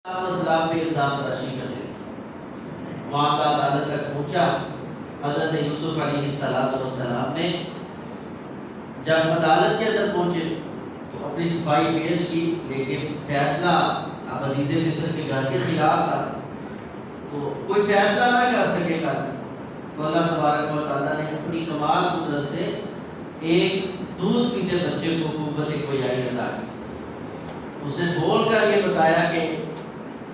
السلام پہ الزام تراشی کرنے معاملہ عدالت تک پہنچا۔ حضرت یوسف علیہ السلام نے جب عدالت کے اندر پہنچے تو اپنی صفائی پیش کی، لیکن فیصلہ اب عزیز مصر کے گھر کے خلاف تھا، تو کوئی فیصلہ نہ کر سکے قاضی۔ تو اللہ تبارک و تعالیٰ نے اپنی کمال قدرت سے ایک دودھ پیتے بچے کو قوت گویائی عطا کی۔ اس نے بول کر یہ بتایا کہ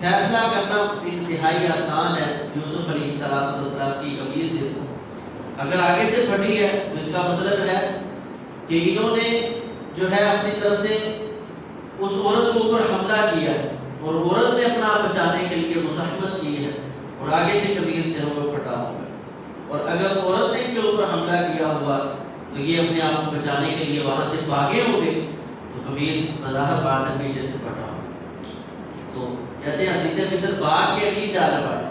فیصلہ کرنا انتہائی آسان ہے، یوسف علیہ السلام کی قمیص دیکھو، اگر آگے سے پھٹی ہے تو اس کا مطلب ہے کہ انہوں نے جو ہے اپنی طرف سے اس عورت کے اوپر حملہ کیا ہے اور عورت نے اپنا بچانے کے لیے مزاحمت کی ہے اور آگے سے قمیص جو ہے وہ پھٹا ہوا ہے، اور اگر عورت نے ان کے اوپر حملہ کیا ہوا تو یہ اپنے آپ کو بچانے کے لیے وہاں سے بھاگے ہوں گے تو قمیص بظاہر بات ہے پیچھے سے پھٹا ہوا۔ تو کہتے ہیں عزیز مصر باغ کے لیے جانب آئے،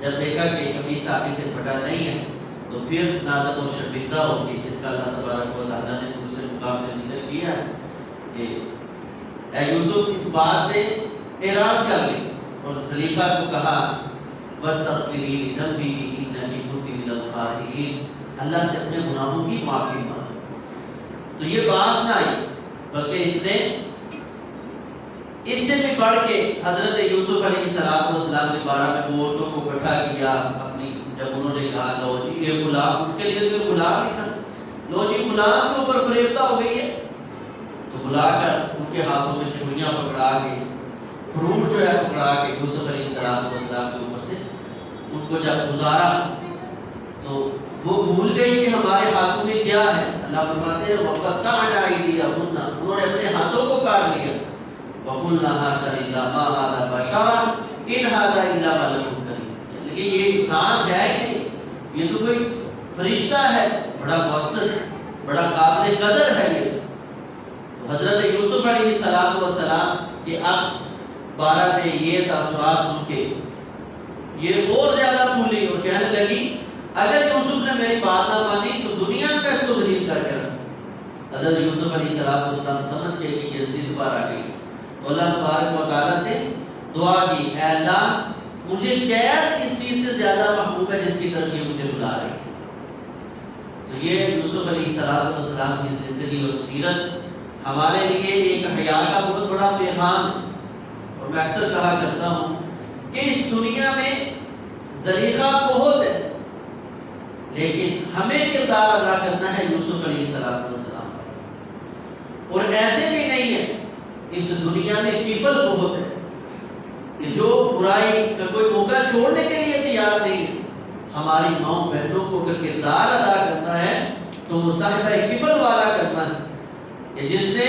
جب دیکھا کہ قمیص آگے سے پھٹا نہیں ہے تو پھر نادم اور شرمندہ ہو کے جس کا اللہ تبارک و تعالیٰ نے دوسرے مقام میں ذکر کیا کہ اے یوسف اس بات سے اعراض کر لے، اور زلیخا کو کہا وَاسْتَغْفِرِي لِذَنبِكِ إِنَّكِ كُنتِ مِنَ الْخَاطِئِينَ، اللہ سے اپنے گناہوں کی معافی مانگو۔ تو یہ باس نہ آئی، بلکہ اس نے اس سے بھی بڑھ کے حضرت یوسف علیہ السلام کے بارے میں عورتوں کو اکٹھا کیا اپنی، جب انہوں نے کہا لو جی یہ غلام، ان کے لیے تو یہ غلام ہی تھا، لو جی غلام کے اوپر فریفتہ ہو گئی ہے، تو بلا کر ان کے ہاتھوں میں چھریاں پکڑا کے فروٹ جو ہے پکڑا کے یوسف علیہ السلام کے اوپر سے ان کو جب گزارا تو وہ بھول گئی کہ ہمارے ہاتھوں میں کیا ہے۔ اللہ فرماتے ہیں وَقَطَّعْنَا أَيْدِيَهُنَّ، انہوں نے اپنے ہاتھوں کو کاٹ لیا، وَقُلْنَا حَاشَا لِلَّهِ مَا هَٰذَا بَشَرٌ إِنْ هَٰذَا إِلَّا مَلَكٌ كَرِيمٌ، لیکن یہ انسان ہے ہی نہیں، یہ تو کوئی فرشتہ ہے، بڑا معزز، بڑا قابل قدر ہے یہ۔ حضرت یوسف علیہ السلام کہ اب بارہ میں یہ تاثرات سن کے یہ اور زیادہ پھولی اور کہنے لگی اگر یوسف نے میری بات نہ مانی تو دنیا میں اس کو ذلیل کر کے رکھا۔ حضرت یوسف علیہ السلام سمجھ کے کہ یہ ضد پر آ گئی، اللہ تبارک و تعالیٰ سے دعا کی اے اللہ مجھے قید اس چیز سے زیادہ محبوب ہے جس کی طرف یہ مجھے بلا رہی ہے۔ تو یہ یوسف علیہ السلام کی زندگی اور سیرت ہمارے لیے ایک حیا کا بہت بڑا پیغام ہے، اور میں اکثر کہا کرتا ہوں کہ اس دنیا میں زلیخا بہت ہے لیکن ہمیں کردار ادا کرنا ہے یوسف علیہ السلام، اور ایسے بھی نہیں ہے، اس دنیا میں کفل بہت ہے کہ جو برائی کا کوئی موقع چھوڑنے کے لیے تیار نہیں ہے۔ ہماری ماں بہنوں کو اگر کردار ادا کرنا ہے تو وہ صاحبہ کفل والا کرنا ہے کہ جس نے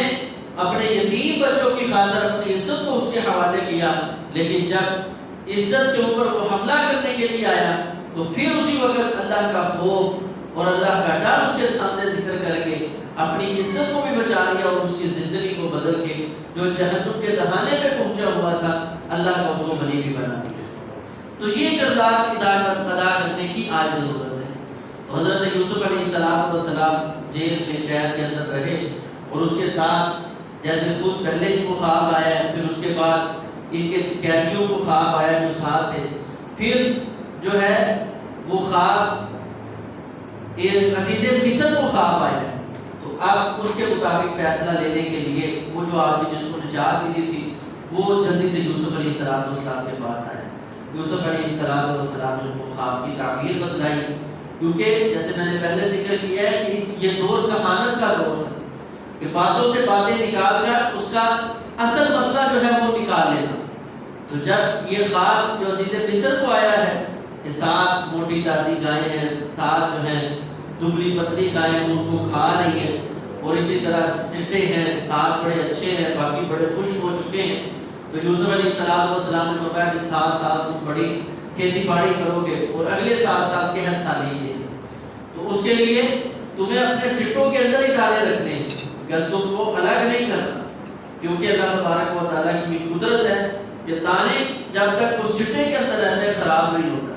اپنے یتیم بچوں کی خاطر اپنی عزت کو اس کے حوالے کیا، لیکن جب عزت کے اوپر وہ حملہ کرنے کے لیے آیا تو پھر اسی وقت اللہ کا خوف اور اللہ کا ڈر اس کے سامنے ذکر کر کے اپنی عزت کو بھی بچا لیا اور اس کی زندگی کو بدل کے جو جہنم کے دہانے پہ پہنچا ہوا تھا اللہ کا اس کو غنی بھی بنا دیا۔ تو یہ کردار ادا کرنے کی آج ضرورت ہے۔ تو حضرت یوسف علیہ السلام جیل میں قید کے اندر رہے، اور اس کے ساتھ جیسے خود پہلے ان کو خواب آیا، پھر اس کے بعد ان کے قیدیوں کو خواب آیا جو ساتھ تھے، پھر جو ہے وہ خواب عزیز مصر کو خواب آیا، تو اب اس کے مطابق فیصلہ لینے کے لیے وہ جو آدمی جس کو نجات ملی تھی وہ جلدی سے یوسف علیہ السلام کے پاس آئے۔ یوسف علیہ السلام نے ان کو خواب کی تعبیر بتلائی، کیونکہ جیسے میں نے پہلے ذکر کیا ہے کہ یہ دور کہانت کا دور ہے کہ باتوں سے باتیں نکال کر اس کا اصل مسئلہ جو ہے وہ نکال لینا۔ تو جب یہ خواب جو عزیز مصر کو آیا ہے کہ سات موٹی تازی گائیں ہیں، سات جو ہیں دبلی پتلی گائیں ان کو کھا رہی ہیں، اور اسی طرح سٹے ہیں، سات بڑے اچھے ہیں باقی بڑے خشک ہو چکے ہیں، تو یوسف علیہ السلام نے فرمایا کہ 7 سال تم بڑی کھیتی باڑی کرو گے اور اگلے 7 سال کے ہر سال کے، تو اس کے لیے تمہیں اپنے سٹوں کے اندر ہی دانے رکھنے ہیں، اگر تم کو الگ نہیں کرنا، کیونکہ اللہ تبارک و تعالیٰ کی قدرت ہے کہ دانے جب تک اس سٹے کے اندر رہتے ہیں خراب نہیں ہوتا،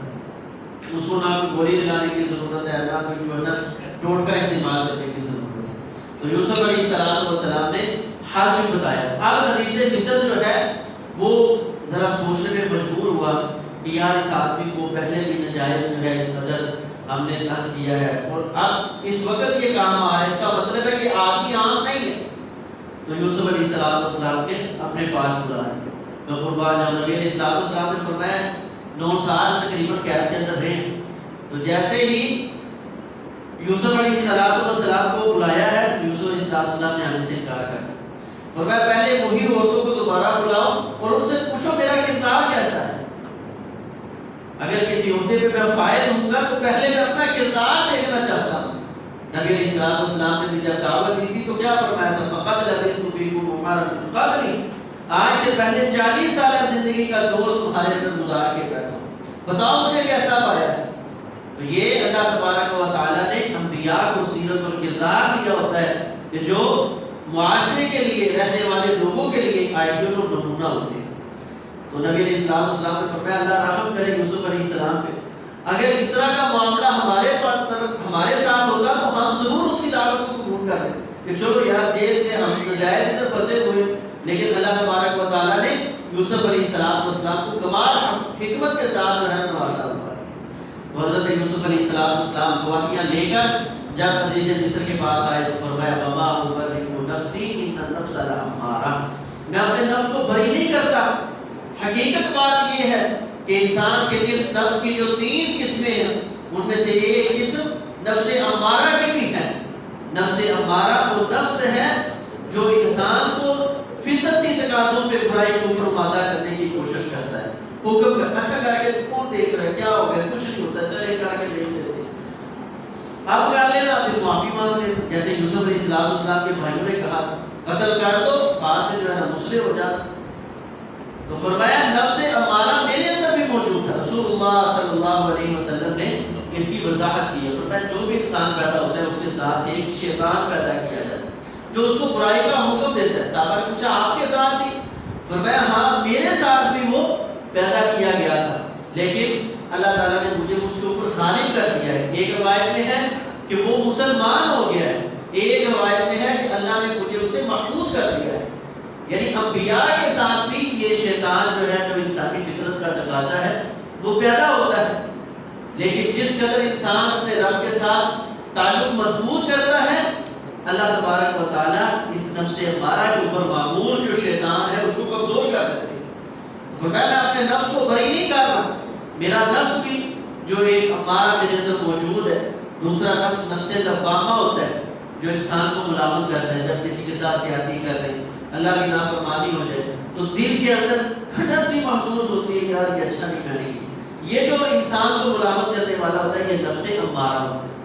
اس کو نہ کوئی گولی لگانے کی ضرورت ہے، نہ کوئی جو ہے نا ٹوٹکا استعمال کرنے کی ضرورت ہے۔ تو یوسف علیہ السلام نے حل بھی بتایا۔ اب عزیز مصر جو ہے وہ ذرا سوچنے میں مجبور ہوا کہ یار اس آدمی کو پہلے بھی نجائز جو ہے اس قدر ہم نے تنگ کیا ہے اور اب اس وقت یہ کام آ رہا ہے، اس کا مطلب ہے کہ آدمی عام نہیں ہے. تو یوسف علیہ السلام کے اپنے پاس بلائے. میں قربان جاؤں، نبی علیہ السلام نے فرمایا 9 سال تقریباً قید کے اندر رہے. تو جیسے ہی یوسف علیہ السلام کو بلایا ہے، یوسف علیہ السلام نے ہمیں سے انکار کر دیا. فرمایا پہلے وہی عورتوں کو دوبارہ بلاؤ اور ان سے پوچھو میرا کردار کیسا ہے. اگر کسی عہدے پہ میں فائد ہوں گا تو پہلے میں اپنا کردار دیکھنا چاہتا ہوں. نبی علیہ السلام نے بھی جب دعوت دی تھی تو کیا فرمایا تھا؟ فقط لبثت فیکم عمرا من قبل، آج سے پہلے 40 سالہ زندگی کا دور تمہارے ساتھ گزار کے بیٹھا ہوں، بتاؤ مجھے کیسا پایا ہے. تو یہ اللہ تبارک و تعالیٰ نے انبیاء کو سیرت اور کردار دیا ہوتا ہے کہ جو معاشرے کے لیے، رہنے والے لوگوں کے لیے آئیڈیل اور نمونہ ہوتے ہیں. تو نبی علیہ السلام نے فرمایا اللہ رحم کرے یوسف علیہ السلام پہ، اگر اس طرح کا معاملہ ہمارے ساتھ ہوتا تو ہم ضرور اس کی دعوت کو قبول کر لیں کہ چلو یار جیل سے ہم نجائز ادھر پھنسے ہوئے. لیکن اللہ تبارک و تعالیٰ نے یوسف علیہ السلام کو کمال حکمت کے ساتھ نوازا ہوا. حضرت یوسف علیہ السلام گواہیاں لے کر جب عزیز مصر کے پاس آئے تو فرمایا وما ابرئ نفسی ان النفس لامارہ، میں اپنے نفس کو بری نہیں کرتا. حقیقت بات یہ ہے کہ انسان کے نفس کی جو 3 قسمیں ہیں ان میں سے ایک قسم نفس امارہ کی بھی ہے. نفس امارہ وہ نفس ہے جو انسان کو فطرتی تقاضوں پہ برائی کو پرمادہ کرنے کی کوشش کرتا ہے. حکم اچھا کر کے کون دیکھ رہا ہے، کیا ہو گیا، کچھ نہیں ہوتا، چلے کر کے دیکھ لیتے ہیں، اب کر لینا، پھر معافی مانگ لینا. جیسے یوسف علیہ السلام کے بھائیوں نے کہا قتل کر دو، بعد میں جو ہے نا مسلم ہو جانا. تو فرمایا نفس امارہ میرے اندر بھی موجود ہے. رسول اللہ صلی اللہ علیہ وسلم نے اس کی وضاحت کی ہے. فرمایا جو بھی انسان پیدا ہوتا ہے اس کے ساتھ ایک شیطان پیدا کیا جاتا ہے جو اس کو برائی کا حکم دیتا ہے. صحابہ نے پوچھا آپ کے ساتھ بھی؟ فرمایا ہاں میرے ساتھ بھی وہ پیدا کیا گیا تھا، لیکن اللہ تعالیٰ نے مجھے اس کے اوپر غالب کر دیا ہے. ایک روایت میں ہے کہ وہ مسلمان ہو گیا ہے، ایک روایت میں ہے کہ اللہ نے مجھے اسے محفوظ کر دیا ہے. یعنی انبیاء کے ساتھ بھی یہ شیطان جو ہے جو انسانی فطرت کا تقاضا ہے وہ پیدا ہوتا ہے. لیکن جس قدر انسان اپنے رب کے ساتھ تعلق مضبوط کرتا ہے اللہ تبارک و تعالیٰ اس نفس امارہ کے اوپر معمول جو شیطان ہے اس کو کمزور کر دیتے ہیں. فرمایا میں اپنے نفس کو بری نہیں کر رہا، میرا نفس بھی جو ایک امارہ میرے اندر موجود ہے. دوسرا نفس نفس لوامہ ہوتا ہے جو انسان کو ملامت کرتا ہے. جب کسی کے ساتھ زیادتی کر دیں، اللہ کی نافرمانی ہو جائے تو دل کے اندر کھٹن سی محسوس ہوتی ہے یار یہ اچھا نہیں کرنے کی. یہ جو انسان کو ملامت کرنے والا ہوتا ہے یہ نفس امارہ ہوتا ہے.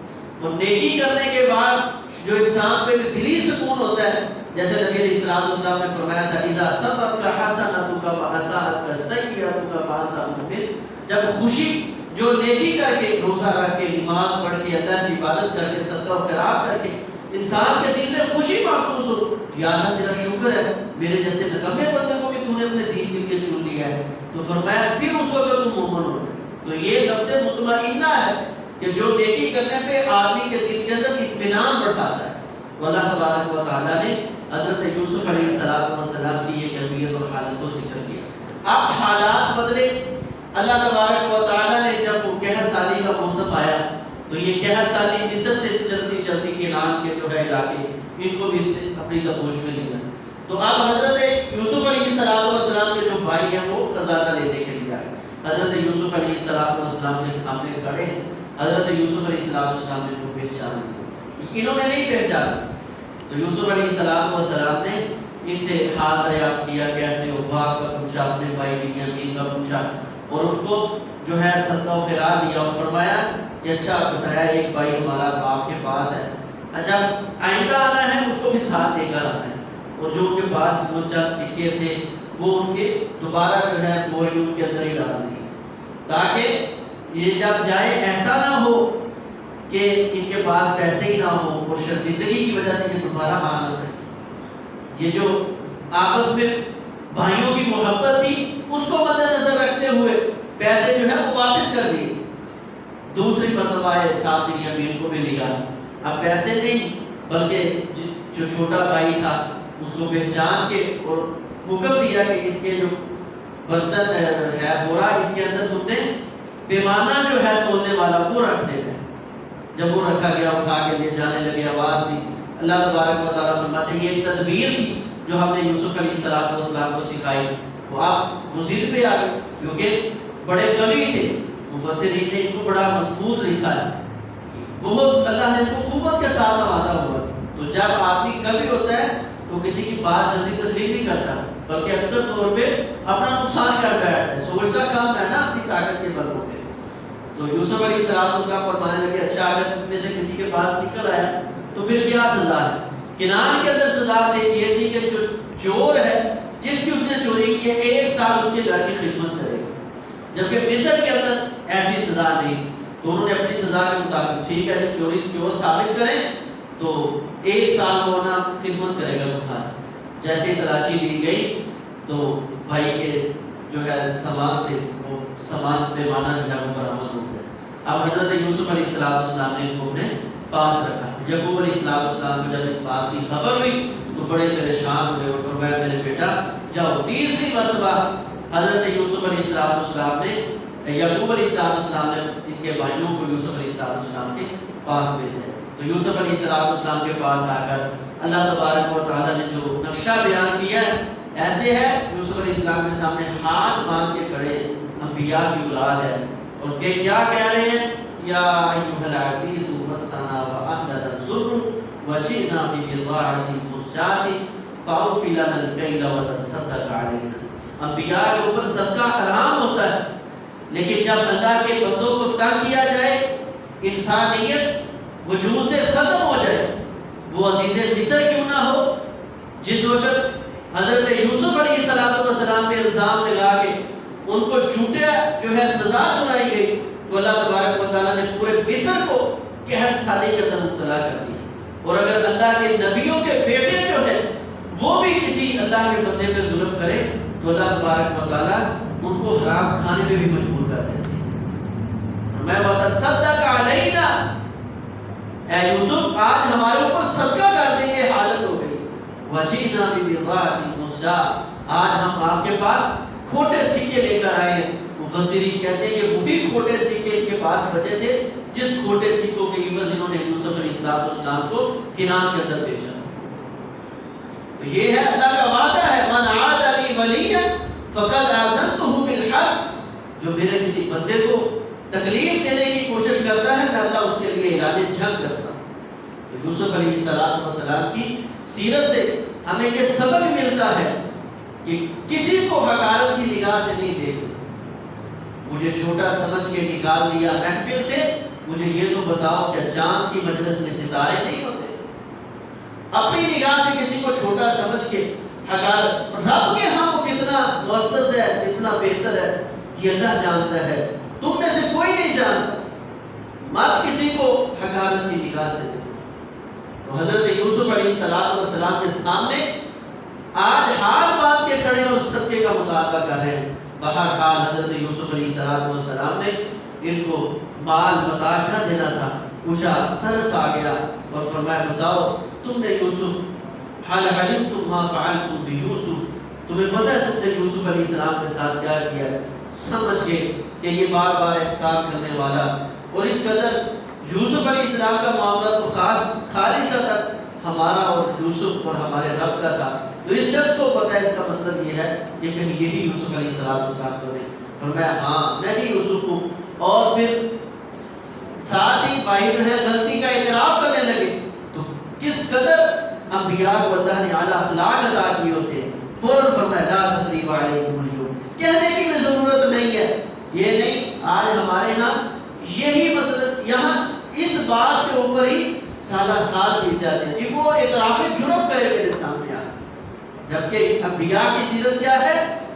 اور نیکی کرنے کے بعد جو انسان کو ایک دلی سکون ہوتا ہے، جیسے نبی علیہ السلام نے فرمایا تھا اذا سرتک حسنتک واساءتک سیئتک فانت مؤمن، جب خوشی جو نیکی کر کے، روزہ رکھ کے، نماز پڑھ کے، اللہ کی عبادت کر کے، صدقہ و خیرات کر کے انسان کے دل میں خوشی محسوس ہو، یا اللہ تیرا شکر ہے میرے جیسے نکمے بندے کو بھی تو نے اپنے دین کے لیے چن لیا ہے، تو فرمایا پھر اس وقت تم مومن ہو. تو یہ نفس مطمئنہ ہے کہ جو نیکی کرنے پہ آدمی کے دل کے اندر اطمینان بڑھاتا ہے. تو اللہ تبارک و تعالیٰ نے حضرت یوسف علیہ السلام کی یہ کیفیت اور حالت کو ذکر کیا. اب حالات بدلے. اللہ تبارک و تعالیٰ نے جب قحط سالی کا موسم آیا تو یہ قحط سالی مصر سے چلتی چلتی کنعان کے جو ہے علاقے ان کو بھی اس نے اپنی دبوچ میں لیا. تو اب حضرت یوسف علیہ السلام کے جو بھائی ہیں وہ خزانہ لینے کے لیے آئے. حضرت یوسف علیہ السلام کے سامنے کھڑے. حضرت یوسف علیہ السلام نے ان کو پہچان لیا، انہوں نے نہیں پہچانا. تو یوسف علیہ السلام نے ان سے حال دریافت کیا کیسے ہو، باپ کا پوچھا، اپنے بھائی بنیامین کا پوچھا اور ان کو جو ہے صدقہ و خیرات دیا اور فرمایا کہ اچھا بتایا ایک بھائی ہمارا باپ کے پاس ہے، جب آئندہ آنا ہے اس کو بھی ساتھ لے کر آنا ہے. اور جو ان کے پاس وہ چند سکے تھے وہ ان کے دوبارہ جو ہے بوری ان کے اندر ہی ڈال دی تاکہ یہ جب جائے ایسا نہ ہو کہ ان کے پاس پیسے ہی نہ ہو اور شرمندگی کی وجہ سے یہ دوبارہ آ نہ سکے. یہ جو آپس میں بھائیوں کی محبت تھی اس کو مد نظر رکھتے ہوئے پیسے جو ہے وہ واپس کر دیے. دوسری مرتبہ آئے ساتھ بنیامین کو بھی لیا. اب پیسے نہیں بلکہ جو چھوٹا بھائی تھا اس کو پہچان کے اور حکم دیا کہ اس کے جو برتن ہے بورا، اس کے اندر تم نے پیمانہ جو ہے تولنے والا وہ رکھ دینا ہے۔ جب وہ رکھا گیا، اٹھا کے لے جانے لگے، آواز دی۔ اللہ تبارک و تعالیٰ فرماتے ہیں یہ ایک تدبیر تھی جو ہم نے یوسف علیہ السلام کو سکھائی۔ تو آپ مزید پہ آ گئے کیونکہ بڑے قوی تھے، مفسرین نے ان کو بڑا مضبوط لکھا ہے، بہت اللہ نے ان کو قوت کے ساتھ نوازا ہوا۔ تو جب آدمی قوی ہوتا ہے تو کسی کی بات جلدی تسلیم نہیں کرتا، بلکہ اکثر طور پہ اپنا نقصان کر بیٹھتا ہے، سوچتا کام ہے نا اپنی طاقت کے بل پہ۔ تو یوسف علیہ السلام فرمانے لگے اچھا اگر تم میں سے کسی کے پاس نکل آیا تو پھر کیا سزا ہے؟ کنعان کے اندر سزا یہ تھی کہ جو چور ہے جس کی اس نے چوری کی ہے 1 سال اس کے گھر کی خدمت کرے گا، جبکہ مصر کے اندر ایسی سزا نہیں تھی۔ تو انہوں نے اپنی سزا کے مطابق ٹھیک ہے چور ثابت کریں تو 1 سال وہ نا خدمت کرے گا تمہاری۔ جیسے ہی تلاشی لی گئی تو بھائی کے جو ہے سامان سے وہ سامان پیمانہ جو ہے وہ برآمد ہو گیا۔ اب حضرت یوسف علیہ السلام نے ان کو اپنے پاس رکھا۔ یعقوب علیہ السلام کو جب اس بات کی خبر ہوئی تو بڑے پریشان ہوئے اور فرمایا میرے بیٹا جاؤ۔ تیسری مرتبہ حضرت یوسف علیہ السلام نے یعقوب علیہ السلام نے ان کے بھائیوں کو یوسف علیہ السلام کے پاس بھیجا۔ تو یوسف علیہ السلام کے پاس آ کر اللہ تبارک و تعالیٰ نے جو نقشہ بیان کیا ہے ایسے ہے، یوسف علیہ السلام کے سامنے ہاتھ باندھ کے کھڑے، انبیاء کی اولاد ہے، اور کہ کیا کہہ رہے ہیں یا ایھا العزیز مسنا واهلنا الضر وجئنا ببضاعة مزجاة فاوف لنا الكيل وتصدق علينا۔ انبیاء کے اوپر صدقہ حرام ہوتا ہے، لیکن جب اللہ کے بندوں کو تنگ کیا جائے، انسانیت وجود سے ختم ہو جائے، وہ عزیز مصر کیوں نہ ہو، جس وقت حضرت یوسف علیہ السلام پہ الزام لگا کے ان کو جھوٹا جو ہے سزا سنائی گئی، تو اللہ تبارک و تعالیٰ نے پورے مصر کو قحط سالی کے اندر مبتلا کر دیا۔ اور اگر اللہ کے نبیوں کے بیٹے جو ہیں وہ بھی کسی اللہ کے بندے پہ ظلم کرے تو اللہ تبارک و تعالیٰ ان کو حرام کھانے پہ بھی مجبور کر دیتے ہیں۔ میں وتصدق علینا، اے یوسف آج ہمارے اوپر صدقہ کر دیں، یہ حالت ہو گئی۔ وجئنا ببضاعة مزجاة، آج ہم آپ کے پاس کھوٹے سکے لے کر آئے ہیں۔ مفسرین کہتے ہیں یہ وہی کھوٹے سکے ان کے پاس بچے تھے جس کھوٹے سکوں کے عوض انہوں نے یوسف علیہ السلام کو کنعان کے اندر بھیجا۔ تو یہ ہے اللہ کا وعدہ ہے من عاد لی ولیا فقد آذنتہ بالحرب، جو میرے کسی بندے کو تکلیف دینے کی کوشش کرتا ہے میں اللہ اس کے لیے اعلان جنگ کرتا ہوں۔ تو یوسف علیہ السلام کی سیرت سے ہمیں یہ سبق ملتا ہے کہ کسی کو حقارت کی نگاہ سے نہیں دیکھنا۔ مجھے چھوٹا سمجھ کے نکال دیا محفل سے، مجھے یہ تو بتاؤ کہ چاند کی مجلس میں ستارے نہیں ہوتے؟ اپنی نگاہ سے کسی کو چھوٹا سمجھ کے حقارت، رب کے ہاں وہ کتنا مؤسس ہے، کتنا بہتر ہے، یہ اللہ جانتا ہے، تم میں سے کوئی نہیں جانتا۔ مت کسی کو حقارت کی نگاہ سے دیکھو۔ تو حضرت یوسف علیہ السلام کے سامنے آج ہاتھ باندھ کے کھڑے اور صدقے کا مطالبہ کر رہے ہیں۔ بہرحال حضرت یوسف علیہ السلام نے ان کو مال بتا کیا دینا تھا، پوچھا، ترس آ گیا اور فرمایا بتاؤ تم نے یوسف حال علمتم ما فعلتم بیوسف، تمہیں پتہ ہے تم نے یوسف علیہ السلام کے ساتھ کیا کیا؟ سمجھ کے کہ یہ بار بار احسان کرنے والا اور اس قدر یوسف علیہ السلام کا معاملہ تو خالصتاً ہمارا اور یوسف اور ہمارے رب کا تھا، تو اس شخص کو پتہ ہے، اس کا مطلب یہ ہے کہ کہیں یہی یوسف علیہ السلام کو نہیں۔ فرمایا ہاں میں ہی یوسف ہوں، اور پھر ساتھ ہی بھائی جو ہے غلطی کا اعتراف کرنے لگے۔ تو کس قدر انبیاء کو اللہ نے اعلیٰ اخلاق عطا کیے ہوتے ہیں۔ فوراً فرمایا لا تثریب علیکم اليوم، کہنے کی بھی ضرورت نہیں ہے، یہ نہیں آج ہمارے ہاں یہی مسئلہ، یہاں اس بات کے اوپر ہی سالہ سال بیت جاتے ہیں کہ وہ اعتراف جرم کرے میرے سامنے آ، جبکہ انبیاء کی سیرت کیا ہے؟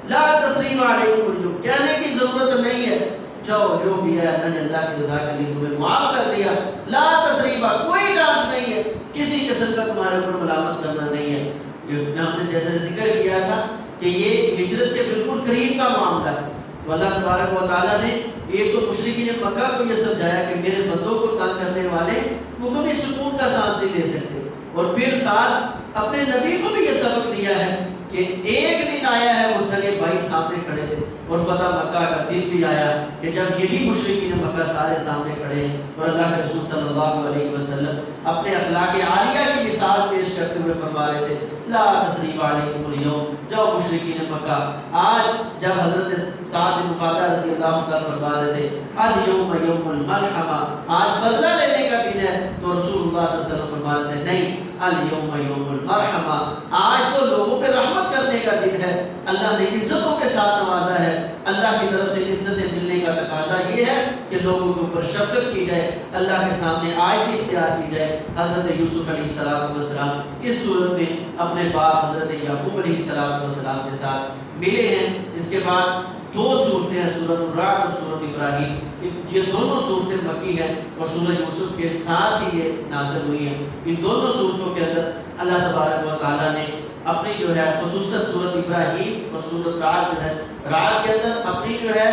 لا تثریب علیکم اليوم، کہنے کی ضرورت نہیں ہے، جاؤ جو بھی ہے میں نے اللہ کی رضا کے لیے تمہیں معاف کر دیا، لا تثریبہ، کوئی ڈانٹ نہیں ہے، کسی قسم کا تمہارے اوپر ملامت کرنا نہیں ہے۔ ہم نے جیسے ذکر کیا تھا کہ یہ ہجرت کے بالکل قریب کا معاملہ ہے، تو اللہ تبارک و تعالیٰ نے ایک تو مشرکین مکہ کو یہ سمجھایا کہ میرے بندوں کو تنگ کرنے والے وہ کبھی سکون کا سانس نہیں لے سکتے، اور پھر ساتھ اپنے نبی کو بھی یہ سبق دیا ہے کہ ایک دن آیا ہے وہ سگے بھائی سامنے کھڑے تھے، اور فتح مکہ کا دن بھی آیا کہ جب یہی مشرکین مکہ سارے سامنے کھڑے ہیں، اور اللہ کے رسول صلی اللہ علیہ وسلم اپنے اخلاق عالیہ کی مثال پیش کرتے ہوئے فرما رہے تھے لا تثریب علیکم اليوم، جاؤ مشرکین مکہ، آج جب حضرت سعد بن عبادہ رضی اللہ تعالیٰ فرما رہے تھے اليوم یوم الملحمہ، آج بدلہ لینے کا دن ہے، تو رسول اللہ صلی اللہ علیہ وسلم فرما رہے تھے نہیں اليوم یوم المرحمہ، آج تو لوگوں پہ رحمت کرنے کا دن ہے، اللہ نے عزتوں کے ساتھ نوازا ہے، اللہ کی طرف سے عزتیں ملنے کا تقاضا یہ ہے کہ لوگوں کے اوپر شفقت کی جائے، اللہ کے سامنے عاجزی اختیار کی جائے۔ حضرت یوسف علیہ السلام اس صورت میں اپنے باپ حضرت یعقوب علیہ السلام کے ساتھ ملے ہیں۔ اس کے بعد دو صورتیں ہیں، سورۃ الرعد اور سورۃ ابراہیم، یہ دونوں صورتیں مکی ہیں اور سورہ یوسف کے ساتھ ہی یہ نازل ہوئی ہیں۔ ان دونوں صورتوں کے اندر اللہ تبارک و تعالیٰ نے اپنی جو ہے خصوصاً سورۃ ابراہیم اور سورۃ رعد جو ہے، رعد کے اندر اپنی جو ہے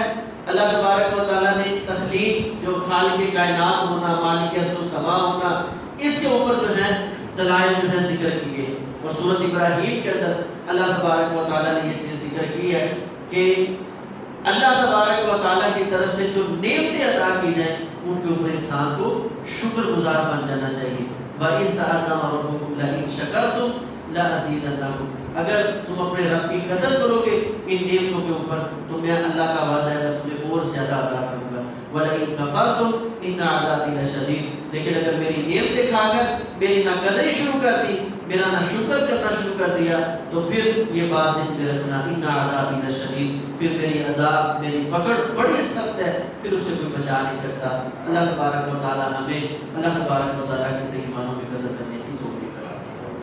اللہ تبارک و تعالیٰ نے تخلیق، جو خالق کائنات ہونا، مالک ارض و سما ہونا، اس کے اوپر جو ہے دلائل جو ہے ذکر کیے، اور سورۃ ابراہیم کے اندر اللہ تبارک و تعالیٰ نے یہ چیز ذکر کی ہے کہ اللہ تبارک و تعالیٰ کی طرف سے جو نعمتیں عطا کی جائیں ان کے اوپر انسان کو شکر گزار بن جانا چاہیے۔ وَإِذْ تَعَذَّنَ رَبُّكُمْ لَئِن شَكَرْتُمْ لَأَزِيدَنَّكُمْ، اگر تم اپنے رب کی قدر کرو گے ان نعمتوں کے اوپر تو میں اللہ کا وعدہ ہے میں تمہیں اور زیادہ عطا کروں گا۔ وَلَئِن كَفَرْتُمْ إِنَّ عَذَابِي لَشَدِيدٌ، لیکن اگر میری نعمتیں کھا کر میری ناقدری شروع کر دی، میرا نہ شکر کرنا شروع کر دیا، تو پھر یہ بات ذہن میں رکھنا ان عذابی لشدید، پھر میری عذاب، میری پکڑ بڑی سخت ہے، پھر اسے کوئی بچا نہیں سکتا۔ اللہ تبارک و تعالیٰ ہمیں اللہ تبارک و تعالیٰ کے صحیح معنوں میں قدر کرنے